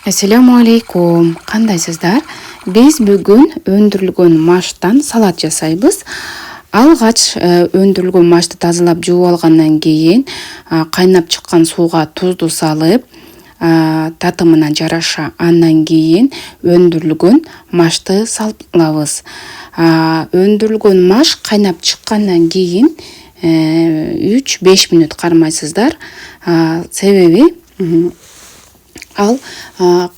Assalamu алейкум. Кандайсыздар? Биз бүгүн өндүрүлгөн маштан салат жасайбыз. Алгач өндүрүлгөн машты тазалап жууп алгандан кийин кайнап чыккан сууга тузду салып, татымына жараша андан кийин өндүрүлгөн машты салабыз. Өндүрүлгөн маш кайнап чыккандан кийин 3-5 мүнөт кармайсыздар. Себеби ал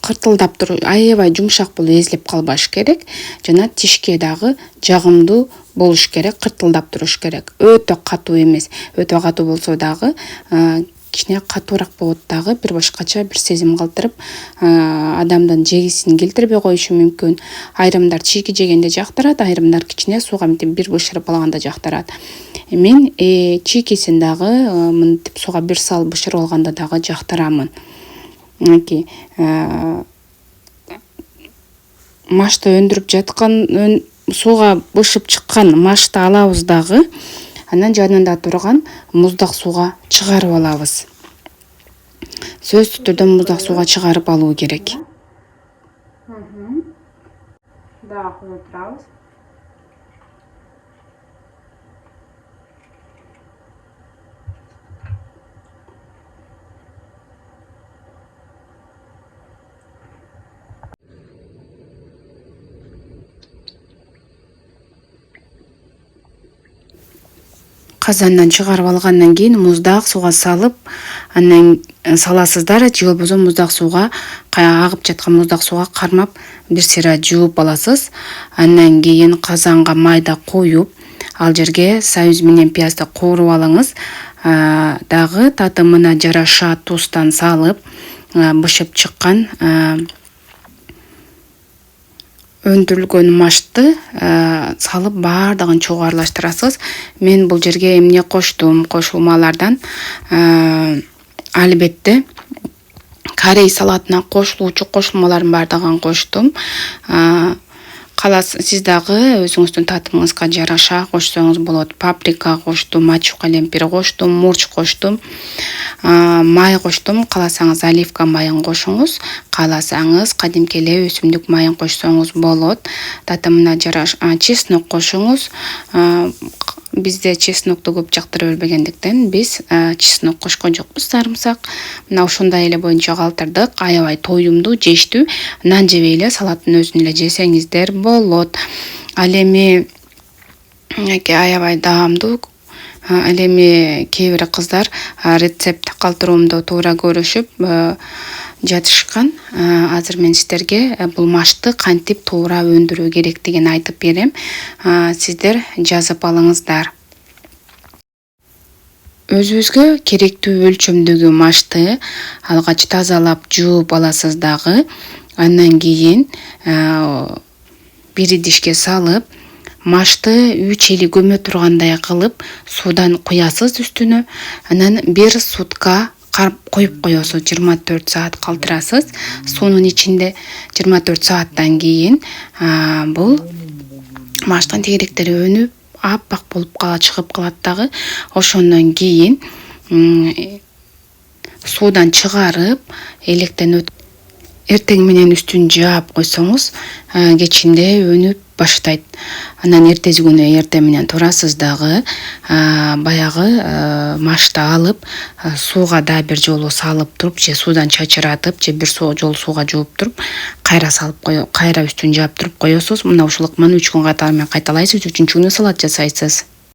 кыртылдап туруп, аябай жумшак болуп эзилип калбаш керек жана тишке дагы жагымдуу болуш керек, кыртылдап туруш керек. Өтө катуу эмес. Өтө катуу болсо дагы кичине катуураак болот дагы, бир башкача бир сезим калтырып, адамдын жегисин келтирбей коюшу мүмкүн. Айрымдар чийки жегенде жактырат, айрымдар кичине сууга мынтип бир бышырып алганда жактырат. Мен чийкисин дагы мынтип сууга бир сал бышырып алганда дагы жактырамын. Машты өндүрүп жаткан, сууга бышып чыккан машты алабыз дагы, анан жанында турган муздак сууга чыгарып алабыз. Сөзсүз түрдө муздак сууга чыгарып алуу керек. Казандан чыгарып алгандан кийин муздак сууга салып, андан саласыздар, же болбосо муздак сууга, агып жаткан муздак сууга кармап бир сыйра жууп аласыз. Андан кийин казанга майда коюп, ал жерге союз менен пиязды кууруп алыңыз. Дагы татымына жараша туздан салып, бышып чыккан өндүрүлгөн машты салып баардыгын чогуу аралаштырасыз. Мен бул жерге эмне коштум? Кошулмалардан албетте корей салатына кошулуучу кошулмалардын баардыгын коштум. Сиз дагы өзүңүздүн татымыңызга жараша кошсоңуз болот. Паприка коштум, ачуу калемпир коштум, мурч коштум, май коштум. Кааласаңыз оливка майын кошуңуз, кааласаңыз кадимки эле өсүмдүк майын кошсоңуз болот. Татымына жараша чеснок кошуңуз. Бизде чеснокту көп жактыра бербегендиктен биз чеснок кошкон жокпуз, сарымсак. Мына ошондой эле боюнча калтырдык. Аябай тоюмдуу, жештүү. Нан жебей эле салаттын өзүн эле жесеңиздер болот. Ал эми аябай даамдуу. Ал эми кээ бир кыздар рецепт калтыруумду туура көрүшүп жатышкан. Азыр мен сиздерге бул машты кантип туура өндүрүү керектигин айтып берем. Сиздер жазып алыңыздар. Өзүңүзгө керектүү өлчөмдөгү машты алгач тазалап жууп аласыз дагы. Андан кийин бир идишке салып, машты 3 эли көмө тургандай кылып суудан куясыз үстүнө. Анан 1 сутка коюп коесуз, 24 саат калтырасыз. Суунун ичинде 24 сааттан кийин бул маштын тегеректери өнүп, аппак болуп чыгып калат дагы. Ошондон кийин суудан чыгарып, электен эртең менен үстүн жаап койсоңуз, кечинде өнүп баштайт. Анан эртеси күнү эртең менен турасыз дагы, баягы машты алып, сууга да бир жолу салып туруп, же суудан чачыратып, же бир жолу сууга жууп туруп, кайра үстүн жаап туруп коесуз. Мына ушул ыкманы 3 күн катары менен кайталайсыз, 3-күнү салат жасайсыз.